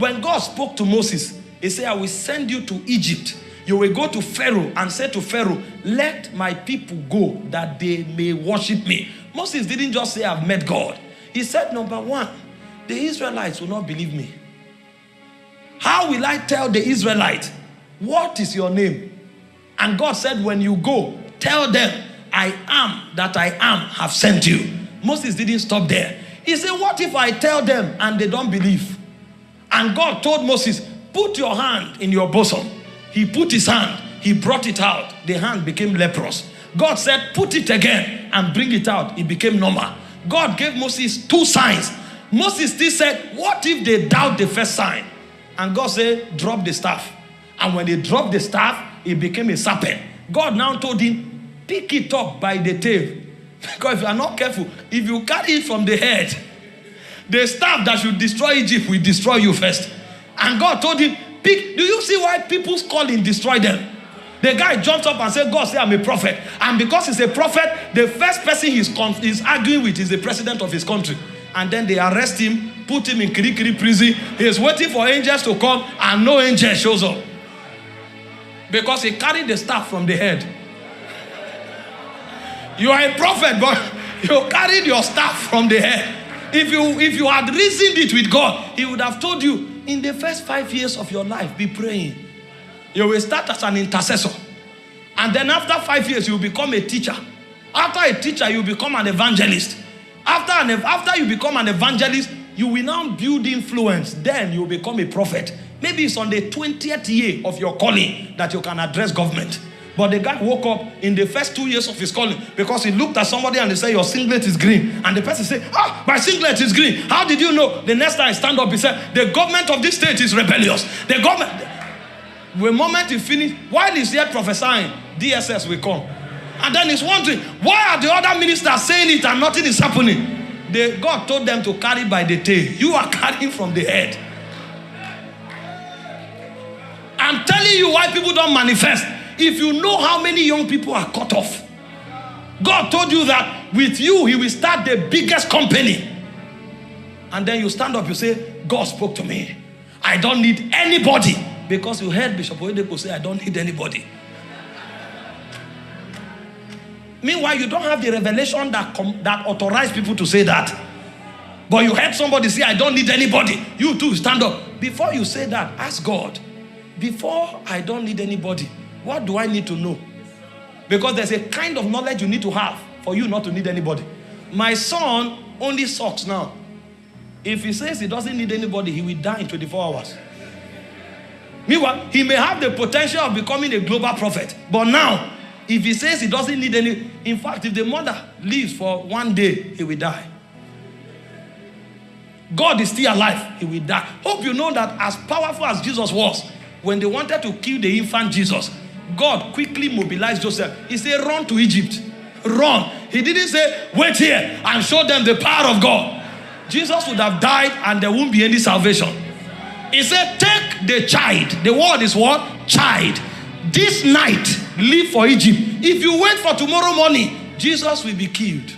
When God spoke to Moses, he said, I will send you to Egypt. You will go to Pharaoh and say to Pharaoh, let my people go that they may worship me. Moses didn't just say, I've met God. He said, number one, the Israelites will not believe me. How will I tell the Israelites, what is your name? And God said, when you go, tell them, I am that I am have sent you. Moses didn't stop there. He said, what if I tell them and they don't believe? And God told Moses, put your hand in your bosom. He put his hand, he brought it out. The hand became leprous. God said, put it again and bring it out. It became normal. God gave Moses 2 signs. Moses still said, what if they doubt the first sign? And God said, drop the staff. And when they dropped the staff, it became a serpent. God now told him, pick it up by the tail. Because if you are not careful, if you carry it from the head, the staff that should destroy Egypt will destroy you first. And God told him, pick. Do you see why people's calling destroy them? The guy jumps up and said, God said, I'm a prophet. And because he's a prophet, the first person he's arguing with is the president of his country. And then they arrest him, put him in Kirikiri prison. He's waiting for angels to come and no angel shows up. Because he carried the staff from the head. You are a prophet, but you carried your staff from the head. If you had reasoned it with God, he would have told you, in the first 5 years of your life, be praying. You will start as an intercessor. And then after 5 years, you will become a teacher. After a teacher, you will become an evangelist. After you become an evangelist, you will now build influence. Then you will become a prophet. Maybe it's on the 20th year of your calling that you can address government. But the guy woke up in the first 2 years of his calling because he looked at somebody and they said, your singlet is green. And the person said, my singlet is green. How did you know? The next time I stand up, he said, the government of this state is rebellious. The government... The moment he finished, while he's yet prophesying, DSS will come. And then he's wondering, why are the other ministers saying it and nothing is happening? God told them to carry by the tail. You are carrying from the head. I'm telling you why people don't manifest. If you know how many young people are cut off. God told you that with you, he will start the biggest company. And then you stand up, you say, God spoke to me. I don't need anybody. Because you heard Bishop Oyedepo say, I don't need anybody. Meanwhile, you don't have the revelation that authorized people to say that. But you heard somebody say, I don't need anybody. You too, stand up. Before you say that, ask God, before I don't need anybody, what do I need to know? Because there's a kind of knowledge you need to have for you not to need anybody. My son only sucks now. If he says he doesn't need anybody, he will die in 24 hours. Meanwhile, he may have the potential of becoming a global prophet. But now, if he says he doesn't need any... In fact, if the mother lives for 1 day, he will die. God is still alive, he will die. Hope you know that as powerful as Jesus was, when they wanted to kill the infant Jesus, God quickly mobilized Joseph. He said, run to Egypt. Run. He didn't say, wait here and show them the power of God. Jesus would have died and there won't be any salvation. He said, take the child. The word is what? Child. This night, leave for Egypt. If you wait for tomorrow morning, Jesus will be killed.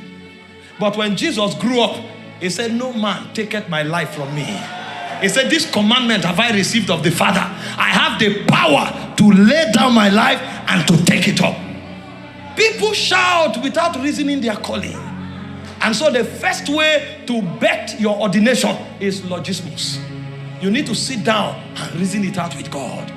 But when Jesus grew up, he said, no man taketh my life from me. He said, this commandment have I received of the Father. I have the power to lay down my life and to take it up. People shout without reasoning their calling. And so the first way to bet your ordination is logismus. You need to sit down and reason it out with God.